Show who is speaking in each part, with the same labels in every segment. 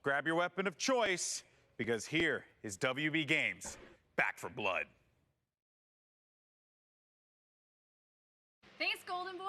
Speaker 1: grab your weapon of choice, because here is WB Games Back 4 Blood.
Speaker 2: Thanks, Golden Boy.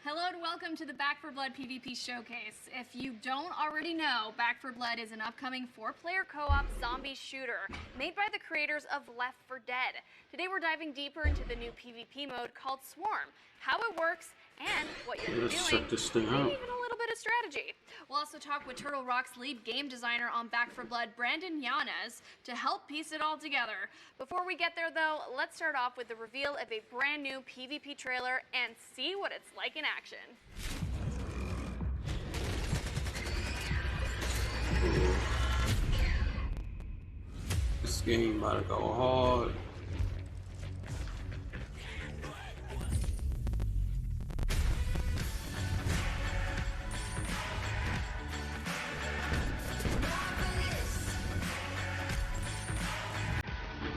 Speaker 2: Hello and welcome to the Back 4 Blood PvP Showcase. If you don't already know, Back 4 Blood is an upcoming 4-player co-op zombie shooter made by the creators of Left 4 Dead. Today we're diving deeper into the new PvP mode called Swarm, how it works, and what you're doing, and even a little bit of strategy. We'll also talk with Turtle Rock's lead game designer on Back 4 Blood, Brandon Yanez, to help piece it all together. Before we get there though, let's start off with the reveal of a brand new PvP trailer and see what it's like in action.
Speaker 3: This game about to go hard.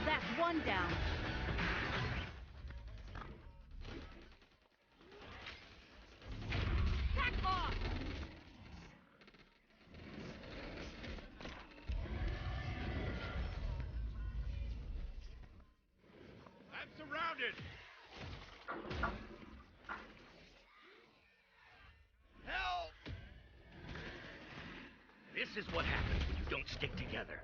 Speaker 4: That's one down. Back off!
Speaker 5: I'm surrounded! Help! This is what happens when you don't stick together.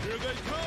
Speaker 5: Here they come!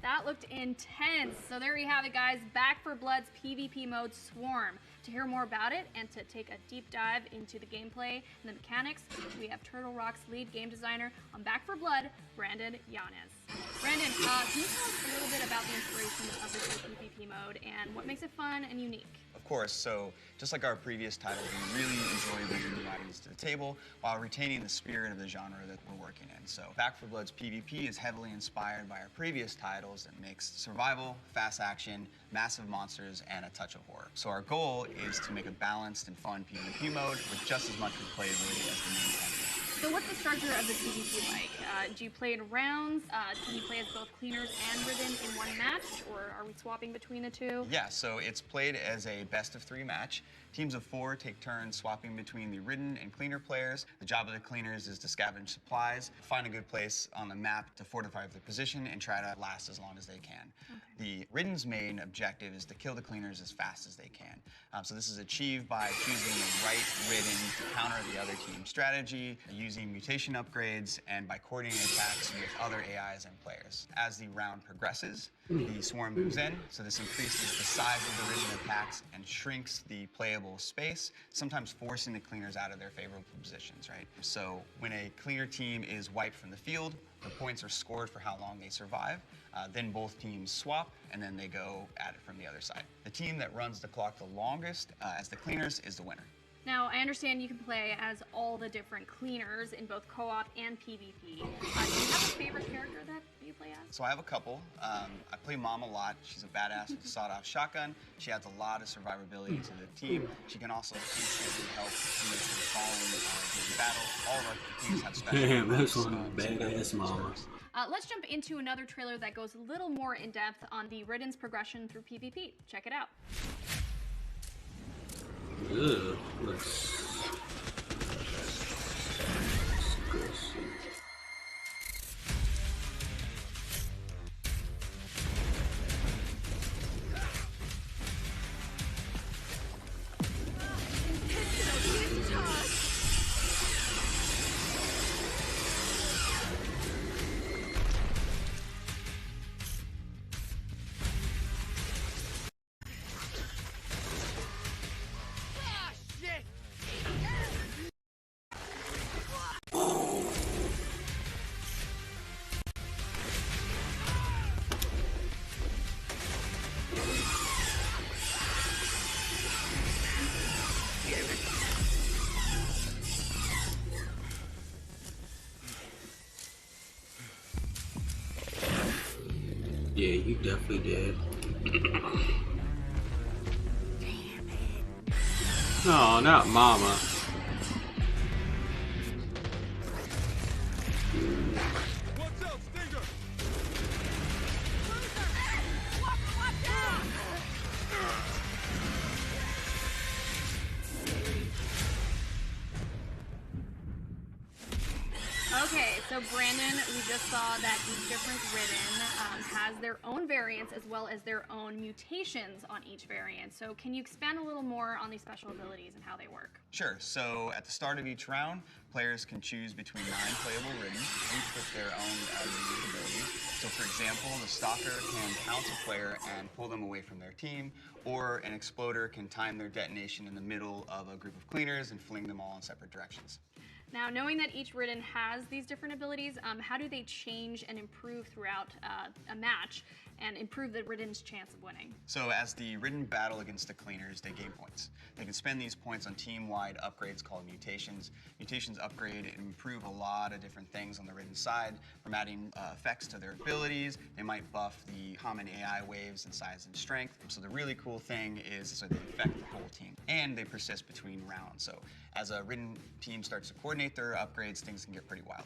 Speaker 2: That looked intense. So there you have it, guys. Back 4 Blood's PvP mode Swarm. To hear more about it and to take a deep dive into the gameplay and the mechanics, we have Turtle Rock's lead game designer on Back 4 Blood, Brandon Yanez. Brandon, can you tell us a little bit about the inspiration of this new PvP mode and what makes it fun and unique?
Speaker 6: Of course, so just like our previous titles, we really enjoy bringing new ideas to the table while retaining the spirit of the genre that we're working in. So Back 4 Blood's PvP is heavily inspired by our previous titles that mix survival, fast action, massive monsters, and a touch of horror. So our goal is to make a balanced and fun PvP mode with just as much replayability as the main content.
Speaker 2: So what's the structure of the PvP like? Do you play in rounds? Can you play as both cleaners and ridden in one match, or are we swapping between the two?
Speaker 6: Yeah, so it's played as a best-of-3 match. Teams of 4 take turns swapping between the ridden and cleaner players. The job of the cleaners is to scavenge supplies, find a good place on the map to fortify their position, and try to last as long as they can. Okay. The ridden's main objective is to kill the cleaners as fast as they can. So this is achieved by choosing the right ridden to counter the other team's strategy, using mutation upgrades, and by coordinating attacks with other AIs and players. As the round progresses, the swarm moves in, so this increases the size of the ridden attacks and shrinks the playable space, sometimes forcing the cleaners out of their favorable positions, right? So when a cleaner team is wiped from the field, the points are scored for how long they survive. Then both teams swap, and then they go at it from the other side. The team that runs the clock the longest as the cleaners is the winner.
Speaker 2: Now, I understand you can play as all the different cleaners in both co-op and PvP. Do you have a favorite character that you play as?
Speaker 6: So I have a couple. I play Mom a lot. She's a badass with a sawed-off shotgun. She adds a lot of survivability to the team. She can also instantly help teams with falling during battle. All of our teams have special
Speaker 3: Damn, that's
Speaker 6: moves,
Speaker 3: one badass Mama.
Speaker 2: Let's jump into another trailer that goes a little more in depth on the Ridden's progression through PvP. Check it out.
Speaker 3: Ugh, looks disgusting. Yeah, you definitely did. No, not Mama.
Speaker 5: What's up, Stinger?
Speaker 2: Okay, so Brandon, we just saw that each different Ridden has their own variants as well as their own mutations on each variant. So can you expand a little more on these special abilities and how they work?
Speaker 6: Sure. So at the start of each round, players can choose between 9 playable Riddens, each with their own unique abilities. So for example, the Stalker can pounce a player and pull them away from their team, or an Exploder can time their detonation in the middle of a group of cleaners and fling them all in separate directions.
Speaker 2: Now, knowing that each Ridden has these different abilities, how do they change and improve throughout a match and improve the Ridden's chance of winning?
Speaker 6: So as the Ridden battle against the cleaners, they gain points. They can spend these points on team-wide upgrades called mutations. Mutations upgrade and improve a lot of different things on the Ridden side, from adding effects to their abilities. They might buff the common AI waves in size and strength. So the really cool thing is so they affect the whole team, and they persist between rounds. So as a Ridden team starts to coordinate their upgrades, things can get pretty wild.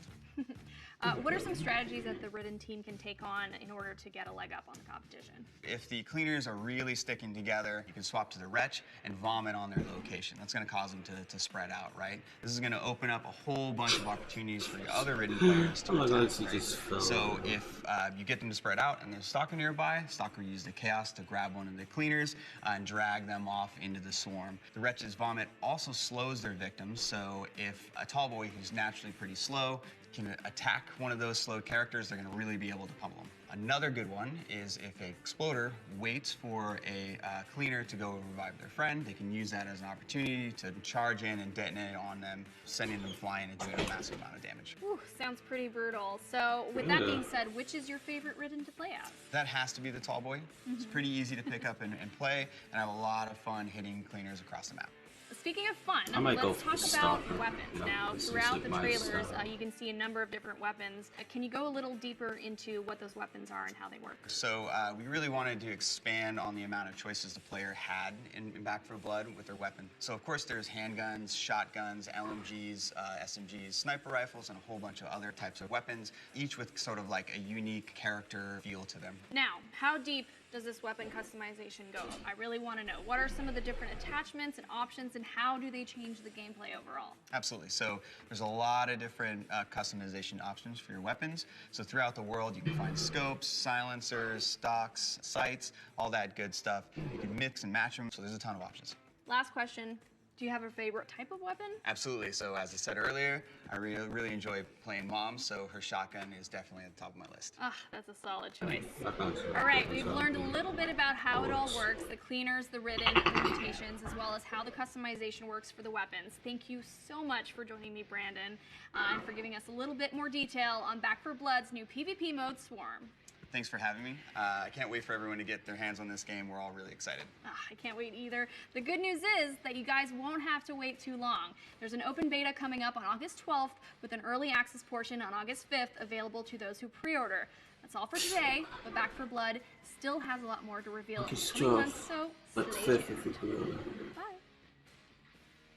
Speaker 2: What are some strategies that the Ridden team can take on in order to get a leg up on the competition?
Speaker 6: If the cleaners are really sticking together, you can swap to the Wretch and vomit on their location. That's going to cause them to spread out, right? This is going to open up a whole bunch of opportunities for the other Ridden players to attack. Right? So if you get them to spread out and there's a Stalker nearby, Stalker uses the Chaos to grab one of the cleaners and drag them off into the swarm. The Wretch's vomit also slows their victims, so if a tall boy who's naturally pretty slow can attack one of those slowed characters, they're going to really be able to pummel them. Another good one is if a Exploder waits for a cleaner to go revive their friend, they can use that as an opportunity to charge in and detonate on them, sending them flying and doing a massive amount of damage.
Speaker 2: Whew, sounds pretty brutal. So with that being said, which is your favorite Ridden to play as? That
Speaker 6: has to be the tall boy. It's pretty easy to pick up and play, and I have a lot of fun hitting cleaners across the map.
Speaker 2: Speaking of fun, let's talk about weapons. Now, throughout the trailers, you can see a number of different weapons. Can you go a little deeper into what those weapons are and how they work? So
Speaker 6: we really wanted to expand on the amount of choices the player had in Back 4 Blood with their weapon. So of course there's handguns, shotguns, LMGs, SMGs, sniper rifles, and a whole bunch of other types of weapons, each with sort of like a unique character feel to them.
Speaker 2: Now, how deep does this weapon customization go? I really want to know. What are some of the different attachments and options, and how do they change the gameplay overall?
Speaker 6: Absolutely. So there's a lot of different customization options for your weapons. So throughout the world, you can find scopes, silencers, stocks, sights, all that good stuff. You can mix and match them, so there's a ton of options.
Speaker 2: Last question. Do you have a favorite type of weapon?
Speaker 6: Absolutely. So as I said earlier, I really enjoy playing Mom, so her shotgun is definitely at the top of my list.
Speaker 2: Ah, that's a solid choice. All right, we've learned a little bit about how it all works, the cleaners, the Ridden, the mutations, as well as how the customization works for the weapons. Thank you so much for joining me, Brandon, and for giving us a little bit more detail on Back 4 Blood's new PvP mode, Swarm.
Speaker 6: Thanks for having me. I can't wait for everyone to get their hands on this game. We're all really excited.
Speaker 2: I can't wait either. The good news is that you guys won't have to wait too long. There's an open beta coming up on August 12th with an early access portion on August 5th available to those who pre-order. That's all for today, but Back 4 Blood still has a lot more to reveal in the coming months, so stay tuned. Bye.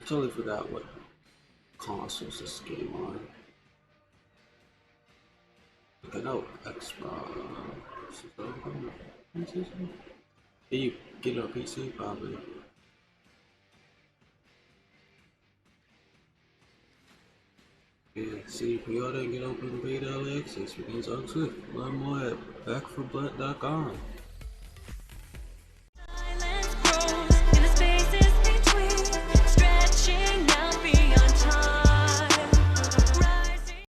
Speaker 3: I totally forgot what consoles this game on. I know Xbox. Can you get it on PC? Probably. Yeah, see, pre-order and get open beta early access begins August 5th. Learn more at back4blood.com.